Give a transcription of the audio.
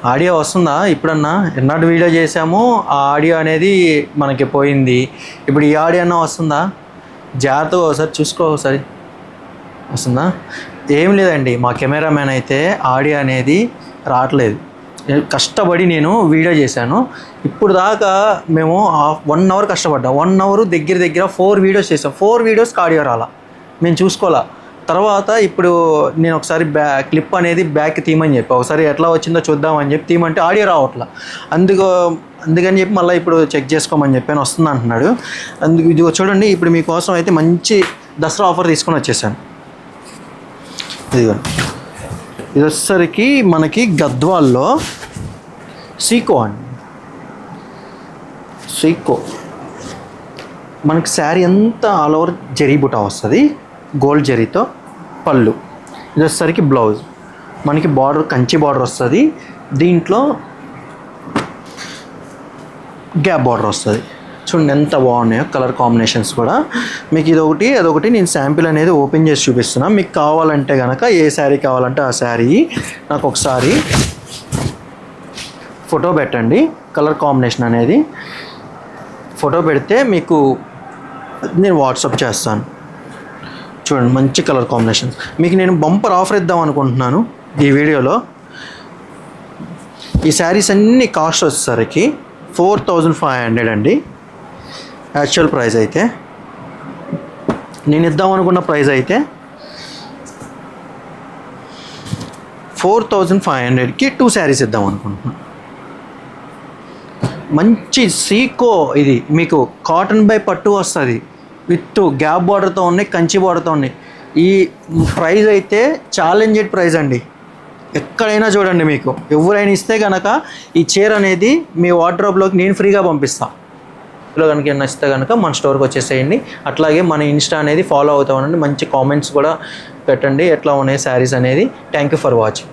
Audio వస్తుందా ఇప్పుడన్నా? ఎన్నాడు video చేసామో ఆ ఆడియో అనేది మనకి పోయింది. ఇప్పుడు ఈ ఆడియో అన్నా వస్తుందా? జాగ్రత్తగా ఒకసారి చూసుకో, ఒకసారి వస్తుందా? ఏం లేదండి, మా కెమెరామ్యాన్ అయితే ఆడియో అనేది రావట్లేదు. కష్టపడి నేను వీడియో చేశాను. ఇప్పుడు దాకా మేము 1 అవర్ కష్టపడ్డాం. 1 అవర్ దగ్గర దగ్గర 4 వీడియోస్ చేసాం. 4 వీడియోస్కి ఆడియో రాలా, మేము చూసుకోవాలా. తర్వాత ఇప్పుడు నేను ఒకసారి క్లిప్ అనేది బ్యాక్ తీయమని చెప్పి ఒకసారి ఎట్లా వచ్చిందో చూద్దామని చెప్పి తీయమంటే ఆడియో రావట్లా. అందుకని చెప్పి మళ్ళీ ఇప్పుడు చెక్ చేసుకోమని చెప్పాను, వస్తుంది అంటున్నాడు. ఇది చూడండి, ఇప్పుడు మీకోసం అయితే మంచి దసరా ఆఫర్ తీసుకొని వచ్చేసాను. ఇదిగోండి, ఇది వచ్చేసరికి మనకి గద్వాల్లో సీకో అండి. సీకో మనకి శారీ అంతా ఆల్ ఓవర్ జరీ బుటా వస్తుంది, గోల్డ్ జరీతో. పళ్ళు ఇది వచ్చేసరికి బ్లౌజ్ మనకి బార్డర్ కంచి బార్డర్ వస్తుంది, దీంట్లో గ్యాప్ బార్డర్ వస్తుంది. చూడండి ఎంత బాగున్నాయో కలర్ కాంబినేషన్స్ కూడా. మీకు ఇదొకటి అదొకటి నేను శాంపిల్ అనేది ఓపెన్ చేసి చూపిస్తున్నాను. మీకు కావాలంటే కనుక ఏ శారీ కావాలంటే ఆ శారీ నాకు ఒకసారి ఫోటో పెట్టండి. కలర్ కాంబినేషన్ అనేది ఫోటో పెడితే మీకు నేను వాట్సాప్ చేస్తాను. చూడండి మంచి కలర్ కాంబినేషన్స్. మీకు నేను బంపర్ ఆఫర్ ఇద్దాం అనుకుంటున్నాను ఈ వీడియోలో. ఈ శారీస్ అన్నీ కాస్ట్ వచ్చేసరికి 4500 అండి. యాక్చువల్ ప్రైస్ అయితే నేను ఇద్దాం అనుకున్న ప్రైస్ అయితే 4500కి 2 శారీస్ ఇద్దాం అనుకుంటున్నాను. మంచి సీకో, ఇది మీకు కాటన్ బై పట్టు వస్తుంది, విత్ గ్యాప్ బార్డర్తో ఉన్నాయి, కంచి బార్డర్తో ఉన్నాయి. ఈ ప్రైస్ అయితే ఛాలెంజెడ్ ప్రైస్ అండి. ఎక్కడైనా చూడండి, మీకు ఎవరైనా ఇస్తే కనుక ఈ చీర అనేది మీ వార్డ్రోబ్లోకి నేను ఫ్రీగా పంపిస్తాను. ఇందులో కనుక నచ్చితే కనుక మన స్టోర్కి వచ్చేసేయండి. అట్లాగే మన ఇన్స్టా అనేది ఫాలో అవుతా ఉండండి. మంచి కామెంట్స్ కూడా పెట్టండి ఎట్లా ఉన్నాయి శారీస్ అనేది. Thank you for watching.